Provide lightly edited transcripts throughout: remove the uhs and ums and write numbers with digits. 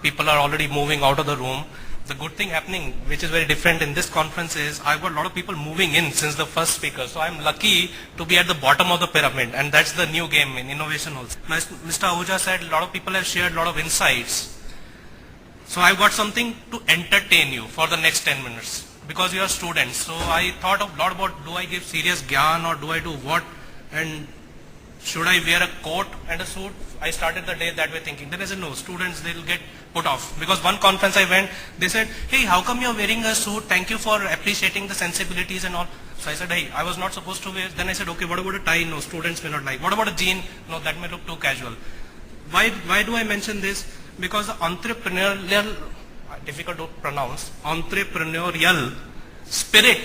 People are already moving out of the room. The good thing happening, which is very different in this conference, is I've got a lot of people moving in since the first speaker. So I'm lucky to be at the bottom of the pyramid, and that's the new game in innovation also. Mr. Ahuja said a lot of people have shared a lot of insights. So I've got something to entertain you for the next 10 minutes because you are students. So I thought a lot about, do I give serious gyan or do I do what, and should I wear a coat and a suit? I started the day that way thinking. Then I said, no, students, they'll get put off. Because one conference I went, they said, hey, how come you're wearing a suit? Thank you for appreciating the sensibilities and all. So I said, hey, I was not supposed to wear. Then I said, okay, what about a tie? No, students may not like. What about a jean? No, that may look too casual. Why do I mention this? Because the entrepreneurial, difficult to pronounce, entrepreneurial spirit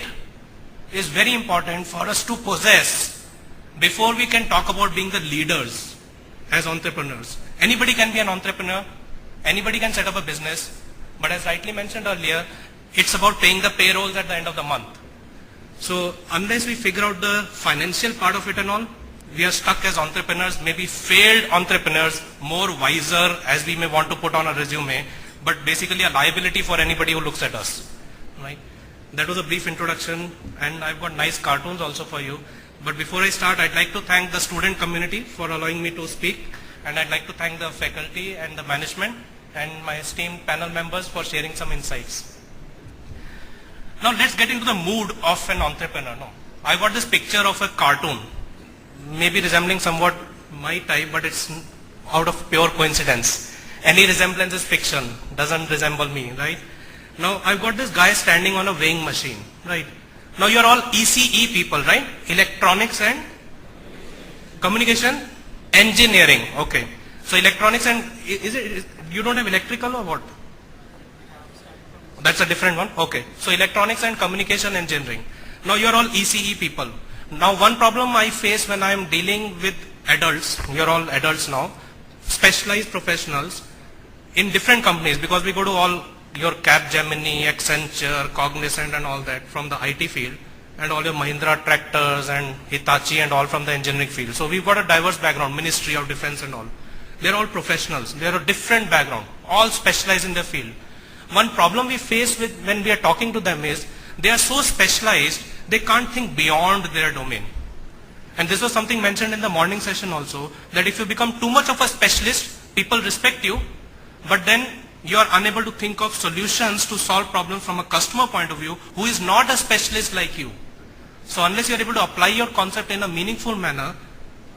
is very important for us to possess before we can talk about being the leaders as entrepreneurs. Anybody can be an entrepreneur, anybody can set up a business, but as rightly mentioned earlier, it's about paying the payrolls at the end of the month. So unless we figure out the financial part of it and all, we are stuck as entrepreneurs, maybe failed entrepreneurs, more wiser as we may want to put on a resume, but basically a liability for anybody who looks at us. Right? That was a brief introduction, and I've got nice cartoons also for you. But before I start, I'd like to thank the student community for allowing me to speak, and I'd like to thank the faculty and the management and my esteemed panel members for sharing some insights. Now let's get into the mood of an entrepreneur. No, I got this picture of a cartoon, maybe resembling somewhat my type, but it's out of pure coincidence. Any resemblance is fiction, doesn't resemble me, right? Now I've got this guy standing on a weighing machine, right? Now you're all ECE people, right? Electronics and communication engineering. Okay. So electronics and, you don't have electrical or what? That's a different one. Okay. So electronics and communication engineering. Now you're all ECE people. Now one problem I face when I'm dealing with adults, you're all adults now, specialized professionals in different companies, because we go to all your Capgemini, Accenture, Cognizant and all that from the IT field, and all your Mahindra tractors and Hitachi and all from the engineering field. So we've got a diverse background, Ministry of Defense and all. They're all professionals. They're a different background, all specialized in their field. One problem we face with when we are talking to them is they are so specialized, they can't think beyond their domain. And this was something mentioned in the morning session also, that if you become too much of a specialist, people respect you, but then you are unable to think of solutions to solve problems from a customer point of view who is not a specialist like you. So unless you are able to apply your concept in a meaningful manner,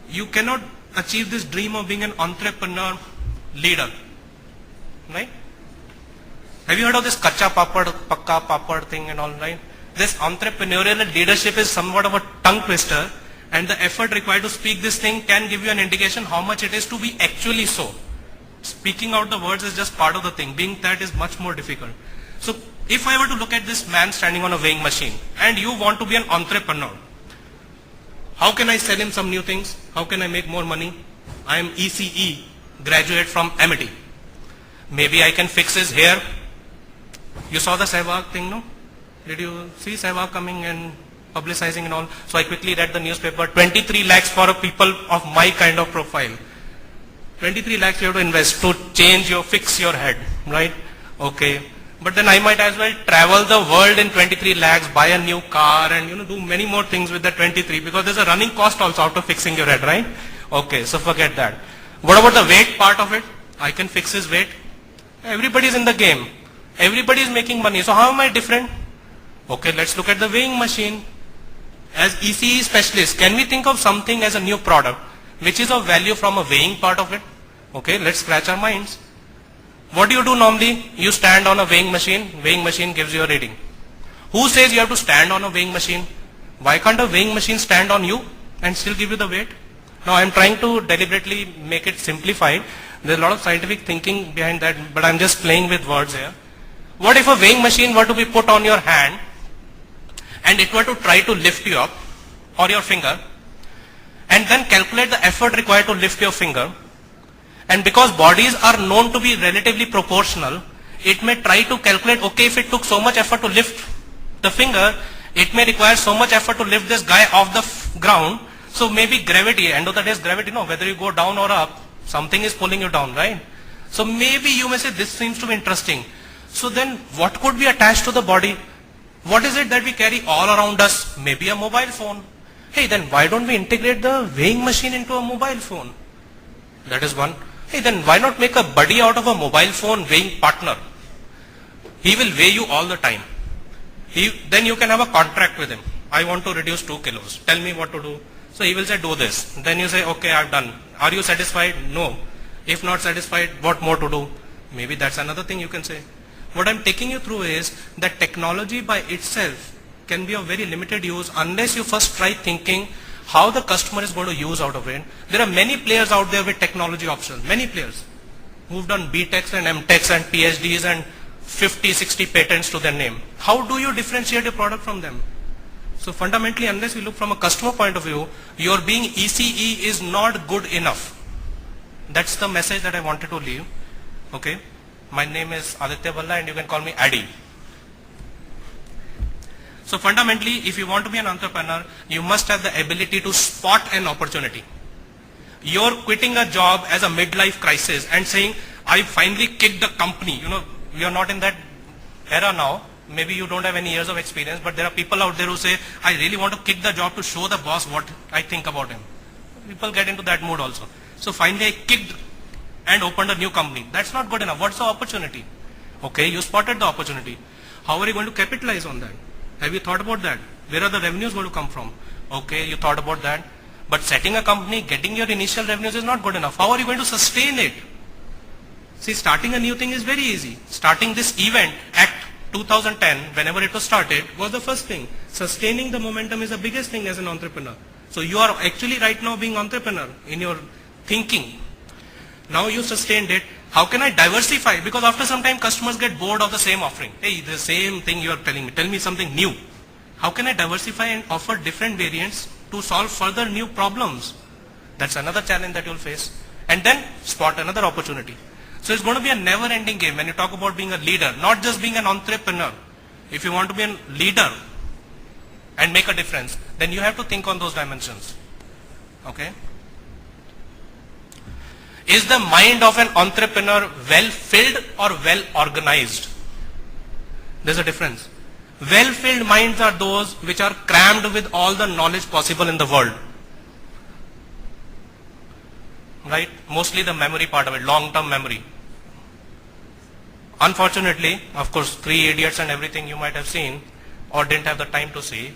you cannot achieve this dream of being an entrepreneur leader. Right? Have you heard of this kacha papad, pakka papad thing and all, right? This entrepreneurial leadership is somewhat of a tongue twister, and the effort required to speak this thing can give you an indication how much it is to be actually so. Speaking out the words is just part of the thing. Being that is much more difficult. So if I were to look at this man standing on a weighing machine and you want to be an entrepreneur, how can I sell him some new things? How can I make more money? I am ECE, graduate from MIT. Maybe I can fix his hair. You saw the Sehwag thing, no? Did you see Sehwag coming and publicizing and all? So I quickly read the newspaper, 23 lakhs for a people of my kind of profile. 23 lakhs you have to invest to change fix your head, right? Okay. But then I might as well travel the world in 23 lakhs, buy a new car and do many more things with the 23, because there's a running cost also out of fixing your head, right? Okay, so forget that. What about the weight part of it? I can fix his weight. Everybody's in the game. Everybody's making money. So how am I different? Okay, let's look at the weighing machine. As ECE specialists, can we think of something as a new product which is of value from a weighing part of it? Okay, let's scratch our minds. What do you do normally? You stand on a weighing machine gives you a reading. Who says you have to stand on a weighing machine? Why can't a weighing machine stand on you and still give you the weight? Now I'm trying to deliberately make it simplified. There's a lot of scientific thinking behind that, but I'm just playing with words here. What if a weighing machine were to be put on your hand and it were to try to lift you up, or your finger, and then calculate the effort required to lift your finger? And because bodies are known to be relatively proportional, it may try to calculate, okay, if it took so much effort to lift the finger, it may require so much effort to lift this guy off the ground. So maybe gravity, end of the day is gravity, no, whether you go down or up, something is pulling you down, right? So maybe you may say this seems to be interesting. So then what could be attached to the body? What is it that we carry all around us? Maybe a mobile phone. Hey, then why don't we integrate the weighing machine into a mobile phone? That is one. Hey, then why not make a buddy out of a mobile phone weighing partner? He will weigh you all the time. Then you can have a contract with him. I want to reduce 2 kilos. Tell me what to do. So he will say, do this. Then you say, okay, I've done. Are you satisfied? No. If not satisfied, what more to do? Maybe that's another thing you can say. What I'm taking you through is that technology by itself can be of very limited use unless you first try thinking how the customer is going to use out of it. There are many players out there with technology options. Many players who've done BTechs and MTechs and PhDs and 50, 60 patents to their name. How do you differentiate your product from them? So fundamentally, unless you look from a customer point of view, your being ECE is not good enough. That's the message that I wanted to leave. Okay. My name is Aditya Balla and you can call me Addy. So fundamentally, if you want to be an entrepreneur, you must have the ability to spot an opportunity. You're quitting a job as a midlife crisis and saying, I finally kicked the company. You know, you're not in that era now. Maybe you don't have any years of experience, but there are people out there who say, I really want to kick the job to show the boss what I think about him. People get into that mood also. So finally I kicked and opened a new company. That's not good enough. What's the opportunity? Okay, you spotted the opportunity. How are you going to capitalize on that? Have you thought about that? Where are the revenues going to come from? Okay, you thought about that. But setting a company, getting your initial revenues is not good enough. How are you going to sustain it? See, starting a new thing is very easy. Starting this event, Act 2010, whenever it was started, was the first thing. Sustaining the momentum is the biggest thing as an entrepreneur. So you are actually right now being entrepreneur in your thinking. Now you sustained it. How can I diversify? Because after some time customers get bored of the same offering. Hey, the same thing you are telling me. Tell me something new. How can I diversify and offer different variants to solve further new problems? That's another challenge that you'll face. And then spot another opportunity. So it's going to be a never-ending game when you talk about being a leader, not just being an entrepreneur. If you want to be a leader and make a difference, then you have to think on those dimensions. Okay? Is the mind of an entrepreneur well-filled or well-organized? There's a difference. Well-filled minds are those which are crammed with all the knowledge possible in the world. Right? Mostly the memory part of it, long-term memory. Unfortunately, of course, 3 Idiots and everything you might have seen or didn't have the time to see.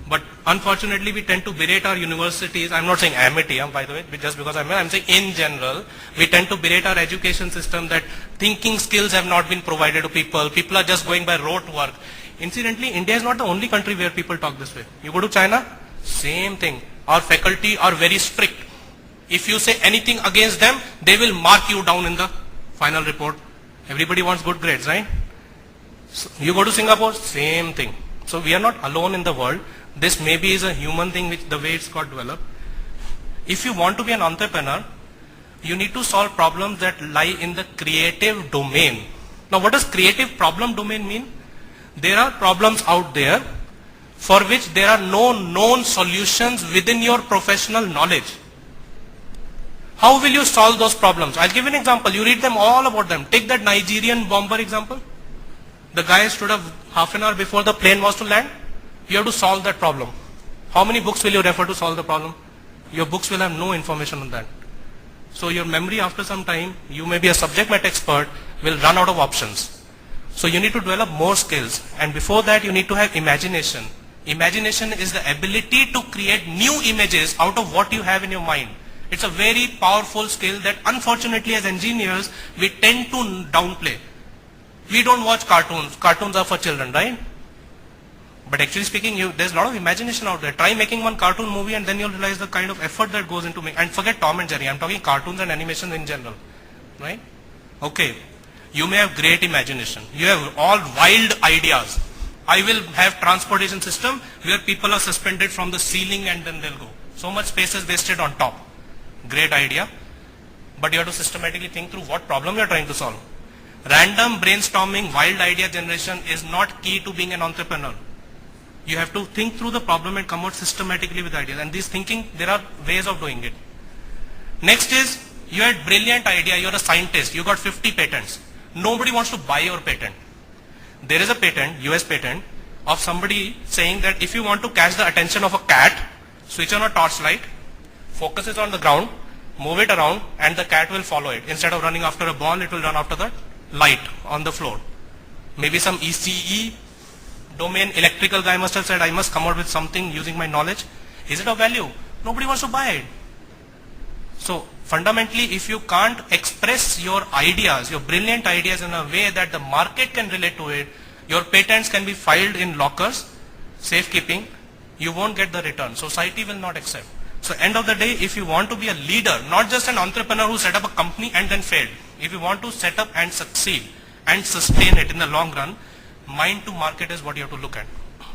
But unfortunately, we tend to berate our universities. I'm not saying Amity, by the way, just because I'm saying in general, we tend to berate our education system that thinking skills have not been provided to people. People are just going by rote work. Incidentally, India is not the only country where people talk this way. You go to China, same thing. Our faculty are very strict. If you say anything against them, they will mark you down in the final report. Everybody wants good grades, right? So you go to Singapore, same thing. So we are not alone in the world. This maybe is a human thing, which the way it's got developed. If you want to be an entrepreneur, you need to solve problems that lie in the creative domain. Now what does creative problem domain mean? There are problems out there for which there are no known solutions within your professional knowledge. How will you solve those problems? I'll give you an example. You read them all about them. Take that Nigerian bomber example. The guy stood up half an hour before the plane was to land. You have to solve that problem. How many books will you refer to solve the problem? Your books will have no information on that. So your memory after some time, you may be a subject matter expert, will run out of options. So you need to develop more skills. And before that, you need to have imagination. Imagination is the ability to create new images out of what you have in your mind. It's a very powerful skill that unfortunately as engineers, we tend to downplay. We don't watch cartoons. Cartoons are for children, right? But actually speaking, there's a lot of imagination out there. Try making one cartoon movie and then you'll realize the kind of effort that goes into making. And forget Tom and Jerry. I'm talking cartoons and animation in general. Right? Okay. You may have great imagination. You have all wild ideas. I will have transportation system where people are suspended from the ceiling and then they'll go. So much space is wasted on top. Great idea. But you have to systematically think through what problem you're trying to solve. Random brainstorming, wild idea generation is not key to being an entrepreneur. You have to think through the problem and come out systematically with ideas. And this thinking, there are ways of doing it. Next is, You had brilliant idea, you're a scientist, you got 50 patents. Nobody wants to buy your patent. There is a patent, US patent, of somebody saying that if you want to catch the attention of a cat, switch on a torchlight, focus it on the ground, move it around, and the cat will follow it. Instead of running after a ball, it will run after the light on the floor. Maybe some ECE domain electrical guy must have said, I must come out with something using my knowledge. Is it of value? Nobody wants to buy it. So fundamentally, if you can't express your ideas, your brilliant ideas in a way that the market can relate to it, your patents can be filed in lockers, safekeeping, you won't get the return. Society will not accept. So end of the day, if you want to be a leader, not just an entrepreneur who set up a company and then failed, if you want to set up and succeed and sustain it in the long run, mind to market is what you have to look at.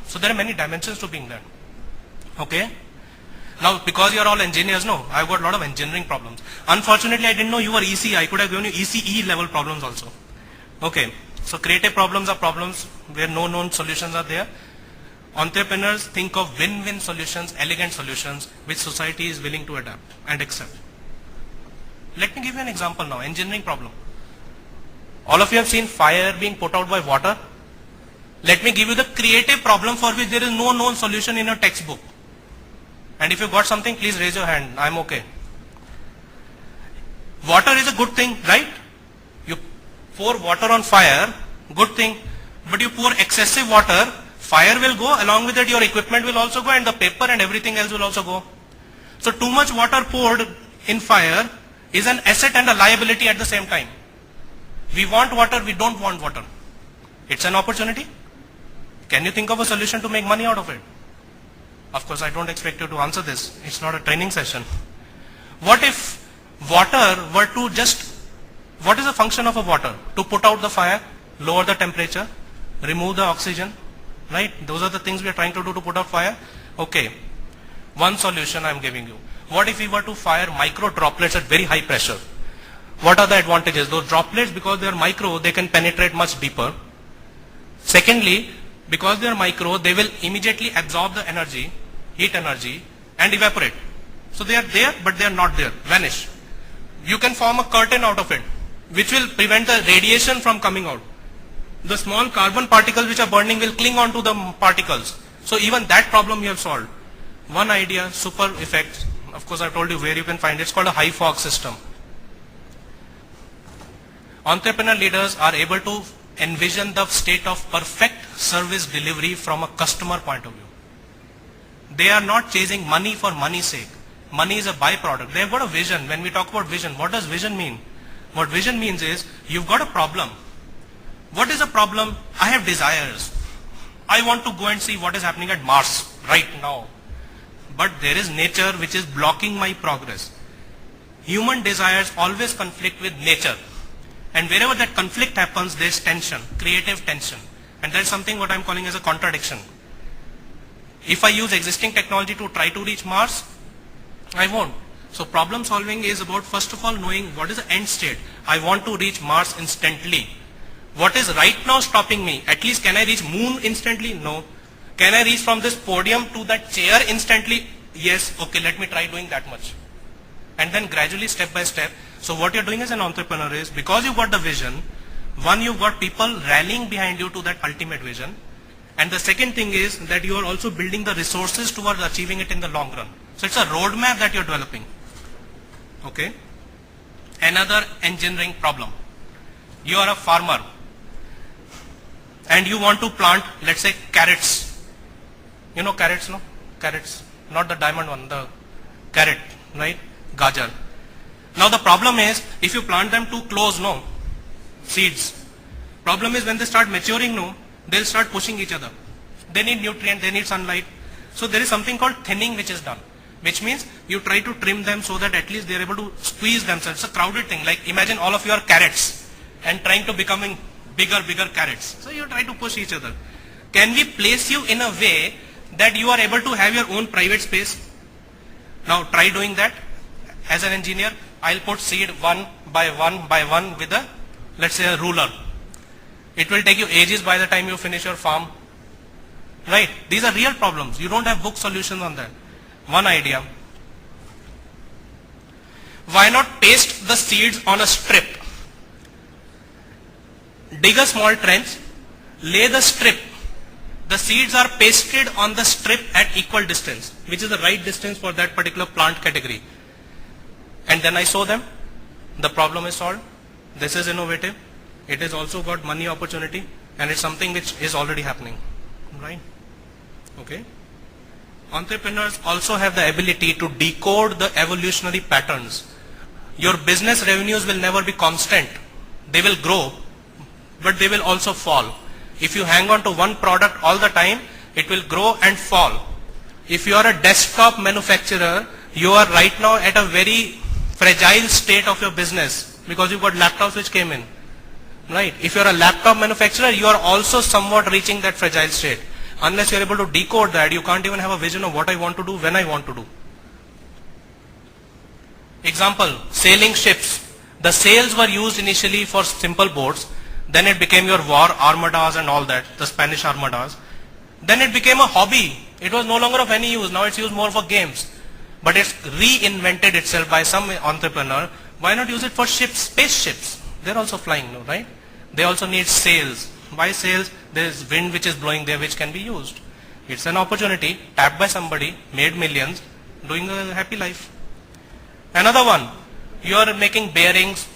So there are many dimensions to being there. Okay? Now, because you are all engineers, no, I've got a lot of engineering problems. Unfortunately, I didn't know you were ECE. I could have given you ECE level problems also. Okay, so creative problems are problems where no known solutions are there. Entrepreneurs think of win-win solutions, elegant solutions, which society is willing to adapt and accept. Let me give you an example now, engineering problem. All of you have seen fire being put out by water. Let me give you the creative problem for which there is no known solution in a textbook. And if you got something, please raise your hand. I'm okay. Water is a good thing, right? You pour water on fire, good thing. But you pour excessive water, fire will go, along with it your equipment will also go, and the paper and everything else will also go. So too much water poured in fire is an asset and a liability at the same time. We want water, we don't want water. It's an opportunity. Can you think of a solution to make money out of it? Of course, I don't expect you to answer this. It's not a training session. What if water were to just, what is the function of a water? To put out the fire, lower the temperature, remove the oxygen, right? Those are the things we are trying to do to put out fire. Okay, one solution I am giving you. What if we were to fire micro droplets at very high pressure? What are the advantages? Those droplets, because they are micro, they can penetrate much deeper. Secondly, because they are micro, they will immediately absorb the energy, heat energy, and evaporate. So they are there, but they are not there, vanish. You can form a curtain out of it, which will prevent the radiation from coming out. The small carbon particles which are burning will cling on to the particles. So even that problem you have solved. One idea, super effect. Of course, I told you where you can find it. It's called a high fog system. Entrepreneur leaders are able to envision the state of perfect service delivery from a customer point of view. They are not chasing money for money's sake. Money is a byproduct. They have got a vision. When we talk about vision, what does vision mean? What vision means is, you've got a problem. What is a problem? I have desires. I want to go and see what is happening at Mars right now. But there is nature which is blocking my progress. Human desires always conflict with nature. And wherever that conflict happens, there is tension, creative tension. And that is something what I am calling as a contradiction. If I use existing technology to try to reach Mars, I won't. So problem solving is about, first of all, knowing what is the end state. I want to reach Mars instantly. What is right now stopping me? At least can I reach moon instantly? No. Can I reach from this podium to that chair instantly? Yes. Okay, let me try doing that much. And then gradually, step by step. So what you're doing as an entrepreneur is, because you've got the vision, one, you've got people rallying behind you to that ultimate vision. And the second thing is that you are also building the resources towards achieving it in the long run. So it's a roadmap that you're developing. Okay. Another engineering problem. You are a farmer and you want to plant, let's say, carrots. You know carrots, no? Carrots. Not the diamond one, the carrot, right? Gajar. Now the problem is, if you plant them too close, no, seeds. Problem is when they start maturing, no, they'll start pushing each other. They need nutrient, they need sunlight. So there is something called thinning which is done. Which means you try to trim them so that at least they are able to squeeze themselves. It's a crowded thing. Like imagine all of you are carrots and trying to becoming bigger carrots. So you try to push each other. Can we place you in a way that you are able to have your own private space? Now try doing that. As an engineer, I'll put seed one by one with a, let's say, a ruler. It will take you ages by the time you finish your farm. Right? These are real problems. You don't have book solutions on that. One idea. Why not paste the seeds on a strip? Dig a small trench, lay the strip. The seeds are pasted on the strip at equal distance, which is the right distance for that particular plant category. And then I sow them. The problem is solved. This is innovative. It has also got money opportunity, and it's something which is already happening, right? Okay. Entrepreneurs also have the ability to decode the evolutionary patterns. Your business revenues will never be constant. They will grow, but they will also fall. If you hang on to one product all the time, it will grow and fall. If you are a desktop manufacturer, you are right now at a very fragile state of your business because you've got laptops which came in. Right? If you are a laptop manufacturer, you are also somewhat reaching that fragile state. Unless you are able to decode that, you can't even have a vision of what I want to do, when I want to do. Example, sailing ships. The sails were used initially for simple boats. Then it became your war armadas and all that, the Spanish armadas. Then it became a hobby. It was no longer of any use. Now it's used more for games. But it's reinvented itself by some entrepreneur. Why not use it for ships, spaceships? They're also flying now, right? They also need sails. Why sails? There's wind which is blowing there which can be used. It's an opportunity tapped by somebody, made millions, doing a happy life. Another one, you are making bearings.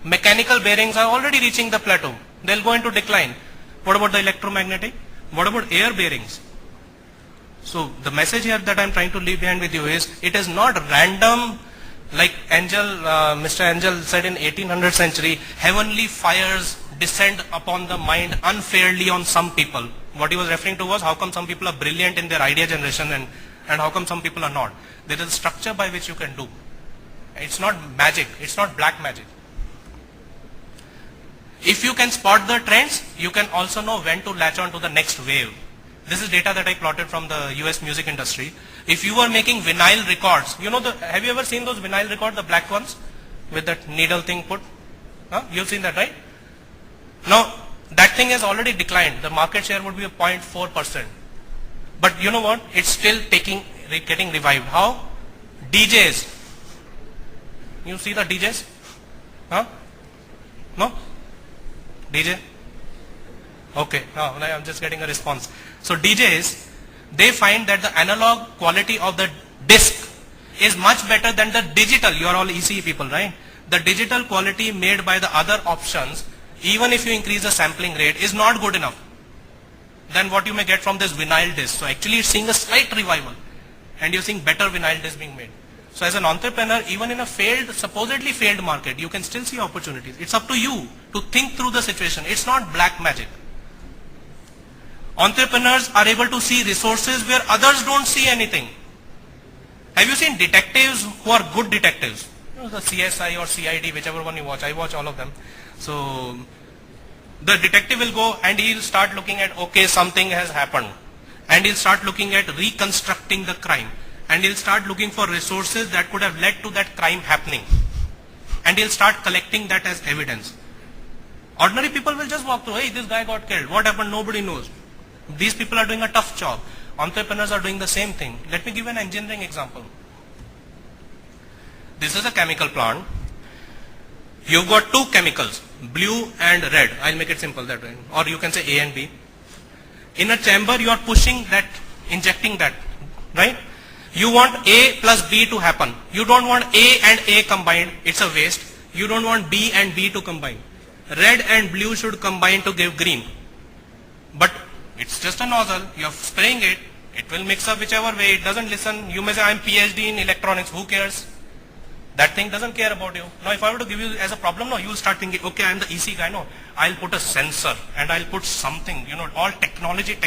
Mechanical bearings are already reaching the plateau. They'll go into decline. What about the electromagnetic? What about air bearings? So the message here that I'm trying to leave behind with you is, it is not random, like Mr. Angel said in 1800th century, heavenly fires descend upon the mind unfairly on some people. What he was referring to was, how come some people are brilliant in their idea generation and how come some people are not? There is a structure by which you can do. It's not magic. It's not black magic. If you can spot the trends, you can also know when to latch on to the next wave. This is data that I plotted from the US music industry. If you were making vinyl records, you know, have you ever seen those vinyl records, the black ones, with that needle thing put? Huh? You've seen that, right? Now, that thing has already declined. The market share would be 0.4%. But you know what? It's still getting revived. How? DJs. You see the DJs? Huh? No? DJ? Okay, now I'm just getting a response. So DJs, they find that the analog quality of the disc is much better than the digital. You are all ECE people, right? The digital quality made by the other options, even if you increase the sampling rate, is not good enough than what you may get from this vinyl disc. So actually it's seeing a slight revival, and you're seeing better vinyl discs being made. So as an entrepreneur, even in a supposedly failed market, you can still see opportunities. It's up to you to think through the situation. It's not black magic. Entrepreneurs are able to see resources where others don't see anything. Have you seen detectives who are good detectives? You know, the CSI or CID, whichever one you watch. I watch all of them. So the detective will go and he'll start looking at, okay, something has happened. And he'll start looking at reconstructing the crime. And he'll start looking for resources that could have led to that crime happening. And he'll start collecting that as evidence. Ordinary people will just walk through, hey, this guy got killed. What happened? Nobody knows. These people are doing a tough job. Entrepreneurs are doing the same thing. Let me give an engineering example. This is a chemical plant. You've got two chemicals, blue and red. I'll make it simple that way. Or you can say A and B. In a chamber, you are pushing that, injecting that, right? You want A plus B to happen. You don't want A and A combined. It's a waste. You don't want B and B to combine. Red and blue should combine to give green. But it's just a nozzle. You're spraying it. It will mix up whichever way. It doesn't listen. You may say, I'm PhD in electronics. Who cares? That thing doesn't care about you. Now, if I were to give you as a problem, no, you'll start thinking, okay, I'm the EC guy. No, I'll put a sensor and I'll put something, you know, all technology.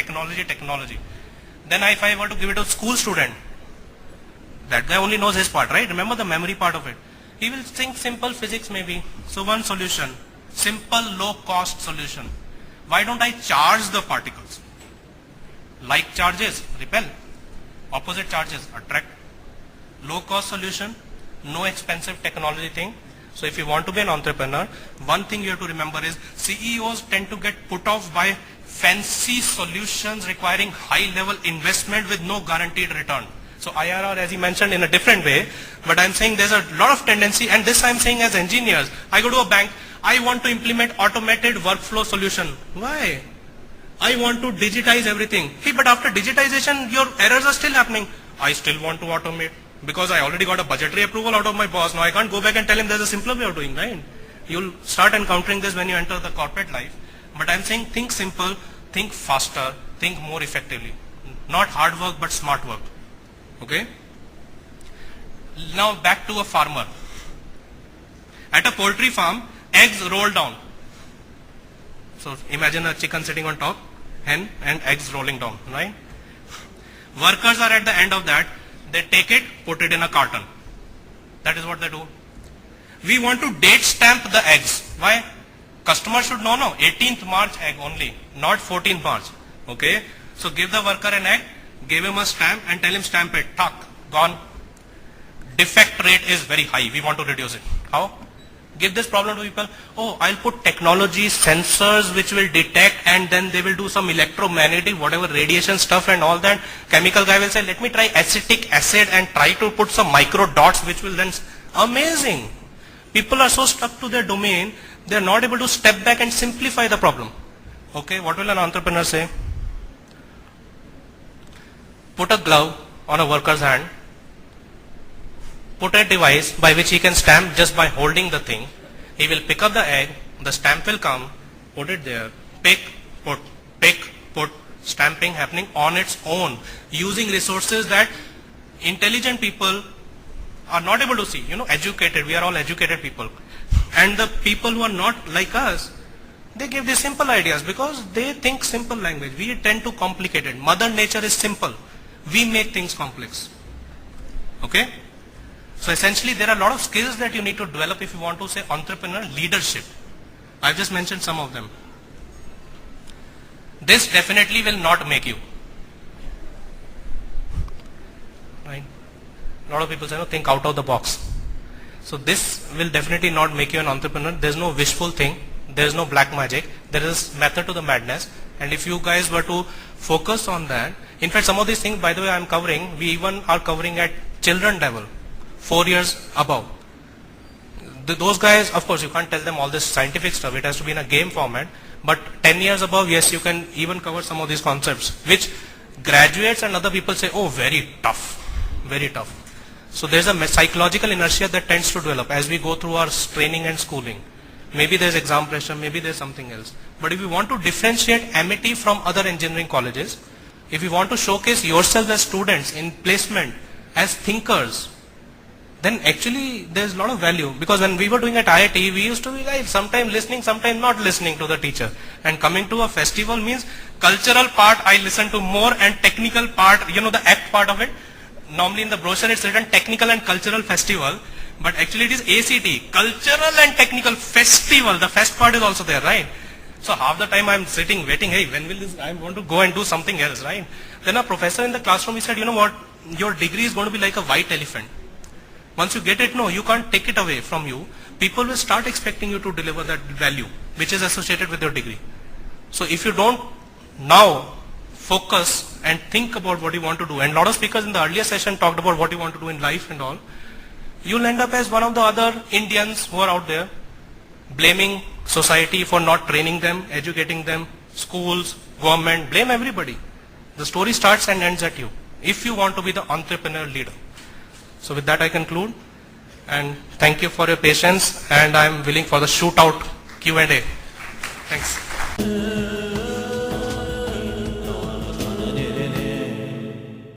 Then if I were to give it to a school student, that guy only knows his part, right? Remember the memory part of it. He will think simple physics maybe. So one solution, simple low cost solution. Why don't I charge the particles? Like charges, repel. Opposite charges, attract. Low cost solution, no expensive technology thing. So if you want to be an entrepreneur, one thing you have to remember is CEOs tend to get put off by fancy solutions requiring high level investment with no guaranteed return. So IRR, as he mentioned, in a different way, but I'm saying there's a lot of tendency, and this I'm saying as engineers. I go to a bank, I want to implement automated workflow solution. Why? I want to digitize everything. Hey, but after digitization, your errors are still happening. I still want to automate because I already got a budgetary approval out of my boss. Now I can't go back and tell him there's a simpler way of doing, right? You'll start encountering this when you enter the corporate life. But I'm saying think simple, think faster, think more effectively. Not hard work, but smart work. Okay? Now back to a farmer. At a poultry farm, eggs roll down. So imagine a chicken sitting on top, hen, and eggs rolling down, right? Workers are at the end of that. They take it, put it in a carton. That is what they do. We want to date stamp the eggs. Why? Customer should know, no, 18th March egg only, not 14th March. Okay? So give the worker an egg, give him a stamp and tell him stamp it. Tuck, gone. Defect rate is very high. We want to reduce it. How? Give this problem to people. Oh, I'll put technology, sensors which will detect, and then they will do some electromagnetic, whatever radiation stuff and all that. Chemical guy will say, let me try acetic acid and try to put some micro dots which will then... Amazing. People are so stuck to their domain, they are not able to step back and simplify the problem. Okay, what will an entrepreneur say? Put a glove on a worker's hand, put a device by which he can stamp just by holding the thing. He will pick up the egg, the stamp will come, put it there, pick, put, stamping happening on its own, using resources that intelligent people are not able to see. You know, educated, we are all educated people. And the people who are not like us, they give these simple ideas because they think simple language. We tend to complicate it. Mother nature is simple. We make things complex. Okay? So essentially there are a lot of skills that you need to develop if you want to say entrepreneur leadership. I've just mentioned some of them. This definitely will not make you. Right? A lot of people say, no, think out of the box. So this will definitely not make you an entrepreneur. There's no wishful thing. There's no black magic. There is method to the madness. And if you guys were to focus on that, in fact some of these things, by the way, I'm covering, we even are covering at children level, 4 years above. Those guys, of course, you can't tell them all this scientific stuff. It has to be in a game format. But 10 years above, yes, you can even cover some of these concepts, which graduates and other people say, oh, very tough, very tough. So there's a psychological inertia that tends to develop as we go through our training and schooling. Maybe there's exam pressure, maybe there's something else. But if you want to differentiate Amity from other engineering colleges, if you want to showcase yourself as students in placement, as thinkers, then actually there's a lot of value. Because when we were doing at IIT, we used to be like sometimes listening, sometimes not listening to the teacher. And coming to a festival means cultural part I listen to more, and technical part, you know, the act part of it. Normally in the brochure it's written technical and cultural festival, but actually it is ACT, cultural and technical festival. The fest part is also there, right? So half the time I'm sitting waiting, hey, when will this, I want to go and do something else, right? Then a professor in the classroom, he said, you know what, your degree is going to be like a white elephant. Once you get it, no, you can't take it away from you. People will start expecting you to deliver that value, which is associated with your degree. So if you don't now focus and think about what you want to do, and a lot of speakers in the earlier session talked about what you want to do in life and all, you'll end up as one of the other Indians who are out there blaming society for not training them, educating them, schools, government, blame everybody. The story starts and ends at you, if you want to be the entrepreneur leader. So with that I conclude, and thank you for your patience, and I'm willing for the shootout Q&A. Thanks.